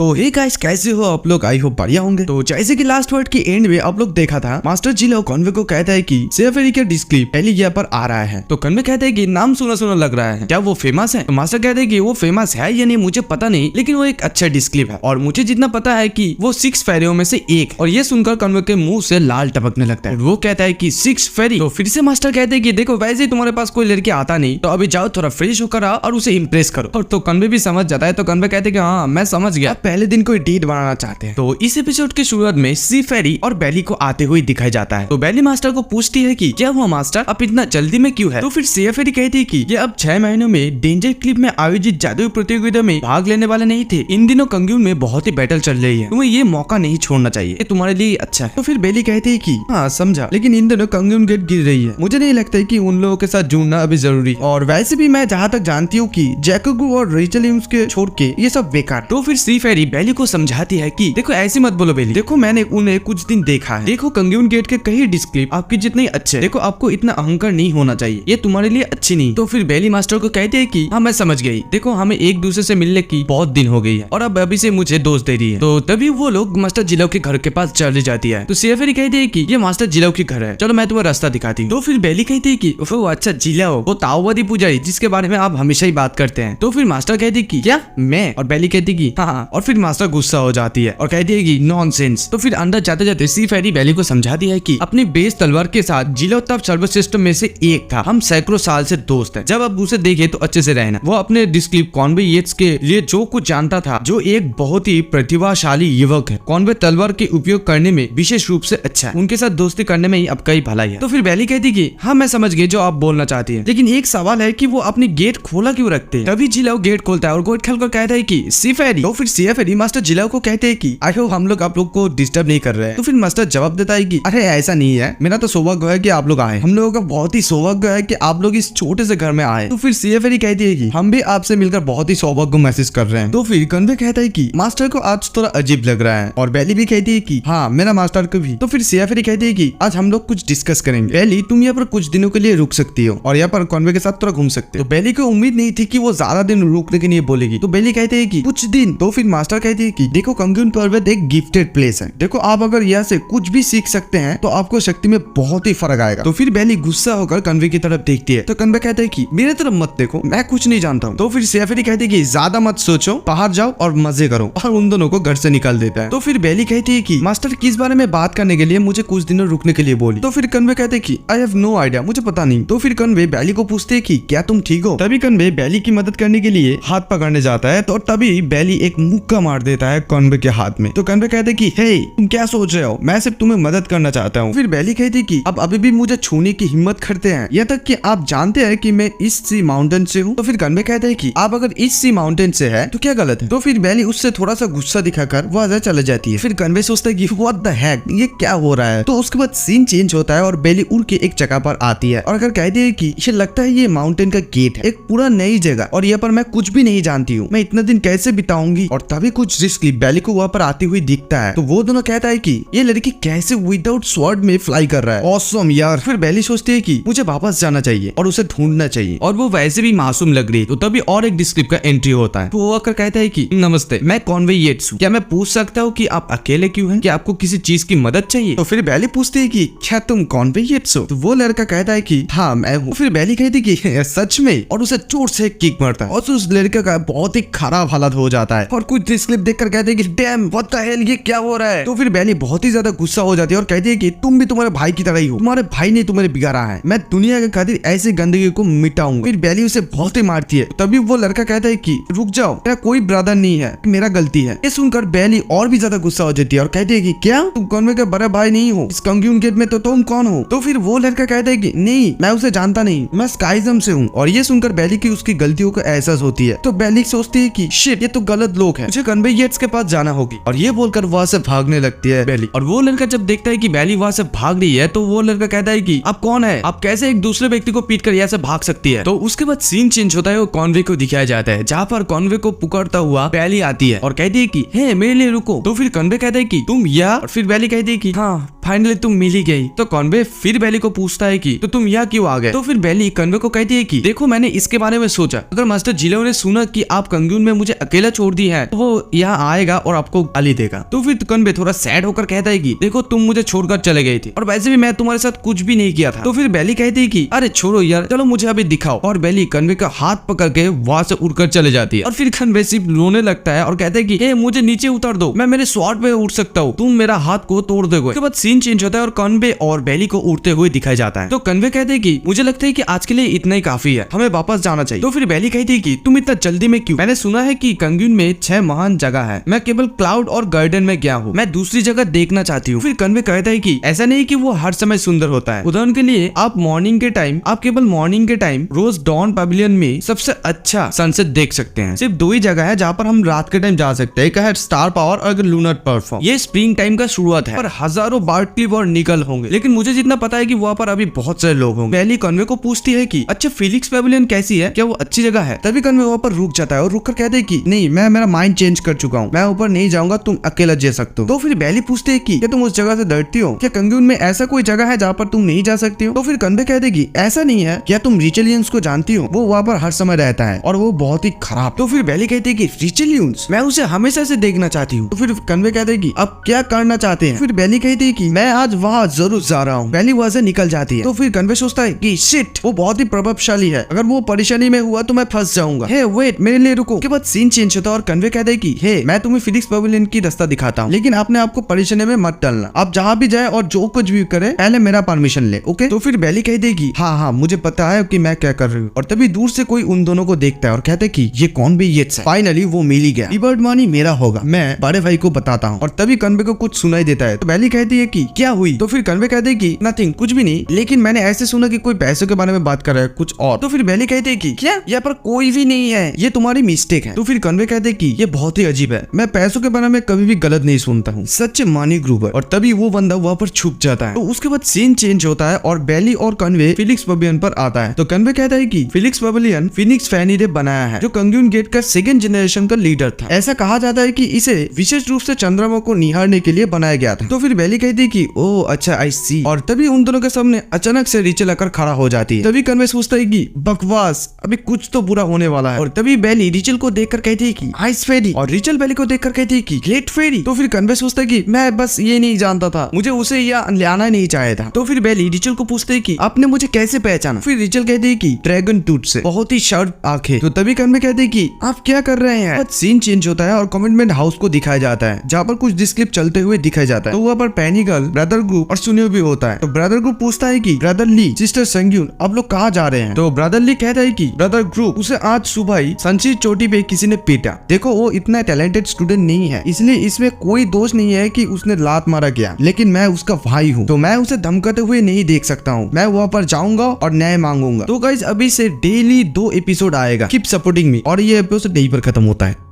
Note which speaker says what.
Speaker 1: तो hey guys, कैसे हो आप लोग? आई होप बढ़िया होंगे। तो जैसे कि लास्ट वर्ड की एंड में आप लोग देखा था, मास्टर जिलो कॉन्वे को कहता है कि सेफेरी का डिस्क्लिप पहली यहाँ पर आ रहा है। तो कॉन्वे कहता है कि नाम सुना सुना लग रहा है, क्या वो फेमस है? तो मास्टर कहते हैं कि वो फेमस है या नहीं मुझे पता नहीं, लेकिन वो एक अच्छा डिस्क्लिप है और मुझे जितना पता है कि वो 6 फेरियों में से एक। और ये सुनकर कॉन्वे के मुंह से लाल टपकने लगता है। वो कहता है कि 6 फेरी। तो फिर से मास्टर कहते हैं कि देखो, वैसे ही तुम्हारे पास कोई लड़की आता नहीं, तो अभी जाओ थोड़ा फ्रेश होकर आओ और उसे इम्प्रेस करो। और तो कॉन्वे भी समझ जाता है। तो कॉन्वे कहते हैं कि हाँ मैं समझ गया, पहले दिन कोई डेट बनाना चाहते हैं। तो इस एपिसोड की शुरुआत में सी फेरी और बेली को आते हुए दिखाई जाता है। तो बेली मास्टर को पूछती है कि क्या हुआ मास्टर, अब इतना जल्दी में क्यों है? तो फिर सी फेरी कहती है कि ये अब 6 महीनों में डेंजर क्लिप में आयोजित जादुई प्रतियोगिता में भाग लेने वाले नहीं थे। इन दिनों कंग्यून में बहुत ही बैटल चल रही है, तुम्हें ये मौका नहीं छोड़ना चाहिए, ये तुम्हारे लिए अच्छा है। तो फिर बेली कहती है कि हाँ समझा, लेकिन इन दिनों कंग्यून गेट गिर रही है, मुझे नहीं लगता है कि उन लोगों के साथ जुड़ना अभी जरूरी। और वैसे भी मैं जहाँ तक जानती हूँ कि जैकोगू और रेचल विलियम्स के छोड़ के ये सब बेकार। तो फिर सी फेरी बेली को समझाती है कि देखो ऐसी मत बोलो बेली, देखो मैंने उन्हें कुछ दिन देखा है, देखो कंग्यून गेट के कई डिस्क्लिप आपकी जितने अच्छे, देखो आपको इतना अहंकार नहीं होना चाहिए, ये तुम्हारे लिए अच्छी नहीं। तो फिर बेली मास्टर को कहते हैं कि हाँ मैं समझ गई, देखो हमें एक दूसरे से मिलने की बहुत दिन हो गई है और अब अभी से मुझे दोस्त दे रही है। तो तभी वो लोग मास्टर जिलाओ के घर के पास चली जाती है। तो सेफेरी कहती है कि ये मास्टर जिलाओ के घर है, चलो मैं तुम्हें रास्ता दिखाती हूँ। तो फिर बेली कहती है कि वो अच्छा जिलाओ, वो ताओवादी पुजारी जिसके बारे में आप हमेशा ही बात करते हैं। तो फिर मास्टर कहती है कि क्या मैं? और बेली कहती है कि हाँ। और फिर मास्टर गुस्सा हो जाती है और कहती है कि नॉनसेंस। तो फिर अंदर जाते जाते सी फेरी बेली को समझाती है कि अपनी बेस तलवार के साथ जिलो तब सर्वश्रेष्ठ में से एक था, हम सैकड़ों साल से दोस्त हैं, जब आप उसे देखे तो अच्छे से रहना। वो अपने डिस्क्लिप कॉन्वे येट्स के लिए जो कुछ जानता था, जो एक बहुत ही प्रतिभाशाली युवक है, कॉन्वे तलवार के उपयोग करने में विशेष रूप से अच्छा है, उनके साथ दोस्ती करने में ही आपका ही भलाई है। तो फिर बेली कहती कि हाँ मैं समझ गई जो आप बोलना चाहती है, लेकिन एक सवाल है कि वो अपनी गेट खोला क्यों रखते हैं? तभी जिलाओ गेट खोलता है और गेट खोलकर कहता है कि सी फेरी। तो फिर सी फेरी मास्टर जिलाओ को कहते हैं कि आई होप हम लोग आप लोग को डिस्टर्ब नहीं कर रहे हैं। तो फिर मास्टर जवाब देता है कि अरे ऐसा नहीं है, मेरा तो सौभाग्य है कि आप लोग आए, हम लोगों का बहुत ही सौभाग्य है कि आप लोग इस छोटे से घर में आए। तो फिर सीएफएरी कहती है कि हम भी आपसे मिलकर बहुत ही सौभाग्य महसूस कर रहे हैं। तो फिर कन्वे कहता है कि मास्टर को आज थोड़ा अजीब लग रहा है और बेली भी कहती है कि हाँ मेरा मास्टर को भी। तो फिर सीएफएरी कहती है कि आज हम लोग कुछ डिस्कस करेंगे, बेली तुम यहाँ पर कुछ दिनों के लिए रुक सकती हो और यहाँ पर कन्वे के साथ थोड़ा घूम सकते हो। तो बेली को उम्मीद नहीं थी कि वो ज्यादा दिन रुकने के लिए बोलेगी, तो बेली कहते है कि कुछ दिन। तो फिर मास्टर कहती है कि देखो कंग्यून पर्वत एक गिफ्टेड प्लेस है, देखो आप अगर यहाँ से कुछ भी सीख सकते हैं तो आपको शक्ति में बहुत ही फर्क आएगा। तो फिर बेली गुस्सा होकर कन्वे की तरफ देखती है। तो कन्वे कहता है कि मेरे तरफ मत देखो, मैं कुछ नहीं जानता हूँ। तो फिर सेफेरी कहती है कि ज्यादा मत सोचो, बाहर जाओ और मजे करो, और उन दोनों को घर से निकाल देता है। तो फिर बेली कहती है कि मास्टर किस बारे में बात करने के लिए मुझे कुछ दिनों रुकने के लिए बोली। तो फिर कन्वे कहते हैं कि आई हैव नो आइडिया, मुझे पता नहीं। तो फिर कन्वे बेली को पूछते है कि क्या तुम ठीक हो? तभी कन्वे बेली की मदद करने के लिए हाथ पकड़ने जाता है, तो तभी बेली एक मुक्का मार देता है कन्वे के हाथ में। तो कन्वे कहते हैं कि हे तुम क्या सोच रहे हो, मैं सिर्फ तुम्हें मदद करना चाहता हूँ। फिर बेली कहती कि अब अभी भी मुझे छूने की हिम्मत करते हैं, यहाँ तक कि आप जानते हैं कि मैं इस सी माउंटेन से हूँ। तो फिर कन्वे कहते हैं कि आप अगर इस सी माउंटेन से है तो क्या गलत है? तो फिर बेली उससे थोड़ा सा गुस्सा दिखाकर वहां चले जाती है। फिर कन्वे सोचता है कि व्हाट द हेक, ये क्या हो रहा है? तो उसके बाद सीन चेंज होता है और बेली उड़ के एक जगह पर आती है और अगर कहती है कि ये लगता है ये माउंटेन का गेट है, एक पूरा नई जगह, और यहाँ पर मैं कुछ भी नहीं जानती हूँ, मैं इतना दिन कैसे बिताऊंगी? और तभी कुछ रिस्क बेली को वहाँ पर आती हुई दिखता है। तो वो दोनों कहता है कि ये लड़की कैसे विदाउट स्वॉर्ड में फ्लाई कर रहा है, ऑसम यार। फिर बेली सोचती है कि मुझे वापस जाना चाहिए और उसे ढूंढना चाहिए, और वो वैसे भी मासूम लग रही है। तो तभी और एक डिस्क्रिप का एंट्री होता है। तो वो आकर कहता है कि नमस्ते, मैं कॉन्वे येट्स हूँ, क्या मैं पूछ सकता हूँ कि आप अकेले क्यों हैं? क्या आपको किसी चीज की मदद चाहिए? तो फिर बेली पूछती है कि क्या तुम कॉन्वे येट्स हो? तो वो लड़का कहता है कि हाँ मैं हूँ। फिर बेली कहती है कि सच में, और उसे चोट से किक मारता है और उस लड़के का बहुत ही खराब हालत हो जाता है। और कुछ डिस्क्रिप देखकर कहते हैं कि डैम व्हाट द हेल, ये क्या हो रहा है? तो फिर बेली बहुत ही ज्यादा गुस्सा हो जाती है और कहती है कि तुम भी तुम्हारे भाई की तरह ही हो, तुम्हारे भाई ने तुम्हें बिगाड़ा है, मैं दुनिया के खातिर ऐसी गंदगी को मिटाऊंगा। फिर बेली उसे बहुत ही मारती है। तभी वो लड़का कहता है कि रुक जाओ, मेरा कोई ब्रदर नहीं है, मेरा गलती है। ये सुनकर बेली और भी ज्यादा गुस्सा हो जाती है और कहती है कि क्या तुम कॉन्वे के बड़े भाई नहीं हो? इस कंग्यून गेट में तो तुम कौन हो? तो फिर वो लड़का कहता है कि नहीं मैं उसे जानता नहीं, मैं स्काइजम से हूँ। और ये सुनकर बेली की उसकी गलतियों का एहसास होती है। तो बेली सोचती है कि शिट, ये तो गलत लोग हैं, मुझे कन्वे येट्स के पास जाना होगी। और ये बोलकर वहां से भागने लगती है बेली। और वो लड़का जब देखता है कि बेली वहां से भाग रही है, तो वो लड़का कहता है कि आप कौन है, आप कैसे एक दूसरे व्यक्ति को पीट कर यहाँ से भाग सकती है? तो उसके बाद सीन चेंज होता है और कॉन्वे को दिखाया जाता है, जहाँ पर कॉन्वे को पुकारता हुआ बेली आती है और कहती है कि हे मेरे लिए रुको। तो फिर कन्वे कहता है कि तुम या? और फिर बेली कहती है कि हाँ फाइनली तुम मिल ही गई। तो कॉन्वे फिर बेली को पूछता है कि तो तुम यहाँ क्यों आ गए। तो फिर बेली कॉन्वे को कहती है कि देखो मैंने इसके बारे में सोचा, अगर मास्टर जिलो ने सुना कि आप कंगून में मुझे अकेला छोड़ दी है तो वो यहाँ आएगा और आपको गाली देगा। तो फिर कॉन्वे थोड़ा सैड होकर कहता है कि देखो तुम मुझे छोड़कर चले गए थे और वैसे भी मैं तुम्हारे साथ कुछ भी नहीं किया था। तो फिर बेली कहती है कि अरे छोड़ो यार, चलो मुझे अभी दिखाओ। और बेली कॉन्वे का हाथ पकड़ के वहां से उड़कर चले जाती है और फिर कॉन्वे सिर्फ रोने लगता है और कहता है कि मुझे नीचे उतार दो, मैं मेरे स्वॉर्ड पे उड़ सकता हूँ, तुम मेरा हाथ को तोड़ दोगे। उसके बाद सीन चेंज होता है और कॉन्वे और बेली को उड़ते हुए दिखाया जाता है। तो कॉन्वे कहते हैं कि मुझे लगता है कि आज के लिए इतना ही काफी है, हमें वापस जाना चाहिए। तो फिर बेली कहती है कि तुम इतना जल्दी में क्यों? मैंने सुना है कि कंगून में 6 महान जगह है, मैं केवल क्लाउड और गार्डन में गया हूँ, मैं दूसरी जगह देखना चाहती हूँ। फिर कॉन्वे कहता है कि ऐसा नहीं कि वो हर समय सुंदर होता है, उदाहरण के लिए आप केवल मॉर्निंग के टाइम रोज डॉन पैविलियन में सबसे अच्छा सनसेट देख सकते हैं। सिर्फ 2 ही जगह है जहाँ पर हम रात के टाइम जा सकते हैं, एक है स्टार पावर और लूनर प्लेटफॉर्म। ये स्प्रिंग टाइम का शुरुआत है पर हजारों बार्टक्लिफ और निकल होंगे, लेकिन मुझे जितना पता है कि वहाँ पर अभी बहुत सारे लोग होंगे। बेली कॉन्वे को पूछती है कि अच्छा फिलिक्स पैविलियन कैसी है, क्या वो अच्छी जगह है? तभी कॉन्वे वहाँ पर रुक जाता है और रुक कर कहते हैं कि नहीं, मैं मेरा माइंड चेंज कर चुका हूँ, मैं ऊपर नहीं जाऊंगा, तुम अकेला जा सकते हो। तो फिर बेली पूछते है कि क्या तुम उस जगह से डरती हो? क्या कंगून में ऐसा कोई जगह है जहाँ पर तुम नहीं जा सकती हो? तो फिर कॉन्वे कहते कि ऐसा नहीं है। क्या तुम रिचेलियंस को जानती हो? वो वहाँ पर हर समय रहता है और वो बहुत ही खराब। तो फिर बेली कहती है कि रिचेलियंस, मैं उसे हमेशा से देखना चाहती हूँ। तो फिर कॉन्वे कहते हैं कि अब क्या करना चाहते हैं? फिर बेली कहती है कि मैं आज वहाँ जरूर जा रहा हूँ। बेली वहाँ से निकल जाती है। तो फिर कॉन्वे सोचता है कि शिट, वो बहुत ही प्रभावशाली है, अगर वो परेशानी में हुआ तो मैं फंस जाऊंगा। हे वेट, मेरे लिए रुको। के बाद सीन चेंज होता है और कॉन्वे कहता है कि हे, मैं तुम्हें फिलिक्स पैविलियन की रास्ता दिखाता हूँ, लेकिन आपने आपको परेशानी में मत डालना। आप जहाँ भी जाए और जो कुछ भी करे पहले मेरा परमिशन ले, ओके? तो फिर बेली कह देगी हाँ, मुझे पता है कि मैं क्या कर रही हूँ। और तभी दूर से कोई उन दोनों को देखता है और कहता है कि ये कौन भी ये। फाइनली वो मिल ही गया, रिवॉर्ड मनी मेरा होगा, मैं बड़े भाई को बताता हूँ। और तभी कॉन्वे को कुछ सुनाई देता है। तो बेली कहती है कि क्या हुई? तो फिर कॉन्वे कहते हैं कि नथिंग, कुछ भी नहीं, लेकिन मैंने ऐसे सुना कि कोई पैसों के बारे में बात कर रहा है कुछ और। तो फिर बेली कहते हैं कि क्या यहाँ पर कोई भी नहीं है, ये तुम्हारी मिस्टेक है। तो फिर कॉन्वे कहते हैं कि ये बहुत ही अजीब है, मैं पैसों के बारे में कभी भी गलत नहीं सुनता हूँ, सच मानी ग्रूबर। और तभी वो बंदा वहाँ पर छुप जाता है। तो उसके बाद सीन चेंज होता है और बेली और कॉन्वे फिलिक्स पैविलियन पर आता है। तो कॉन्वे कहता है कि फिलिक्स पैविलियन फिनिक्स फैनी ने बनाया है, जो कंगून गेट का 2nd जनरेशन का लीडर था। ऐसा कहा जाता है कि इसे विशेष रूप से चंद्रमा को निहारने के लिए बनाया गया था। तो फिर बेली कहती है कि ओह अच्छा, आई सी। और तभी उन दोनों के सामने अचानक से रिचल आकर खड़ा हो जाती है। तभी कॉन्वे सोचता है कि बकवास, अभी कुछ तो बुरा होने वाला है। और तभी बेली रिचल को देखकर कहती है कि आइस फेरी, और रिचल बेली को देखकर कहती है कि ग्लेट फेरी। तो फिर कॉन्वे सोचता है कि मैं बस ये नहीं जानता था, मुझे उसे यह लाना नहीं चाहे था। तो फिर बेली रिचल को पूछते है कि आपने मुझे कैसे पहचाना? फिर रिचल कहती है कि ड्रैगन टूथ से, बहुत ही शार्प आंखें। तो तभी कॉन्वे कहते हैं कि आप क्या कर रहे हैं? सीन चेंज होता है और कमिटमेंट हाउस को दिखाया जाता है, जहाँ पर कुछ डिस्क्रिप चलते हुए दिखाया जाता है। तो वहाँ पर पैनी गर्ल, ब्रदर ग्रुप और सुनियो भी होता है। तो ब्रदर ग्रुप पूछता है कि ब्रदर ली, सिस्टर संगयून, आप लोग कहाँ जा रहे हैं? तो ब्रदर ली कहता है कि ब्रदर ग्रुप, उसे आज सुबह ही संचित चोटी पे किसी ने पीटा। देखो वो इतना टैलेंटेड स्टूडेंट नहीं है, इसलिए इसमें कोई दोष नहीं है कि उसने लात मारा गया, लेकिन मैं उसका भाई हूँ, तो मैं उसे धमकाते हुए नहीं देख सकता हूँ। मैं वहाँ पर जाऊंगा और न्याय मांगूंगा। तो गाइस अभी से डेली 2 एपिसोड आएगा, कीप सपोर्टिंग मी। और ये एपिसोड यहीं पर खत्म होता है।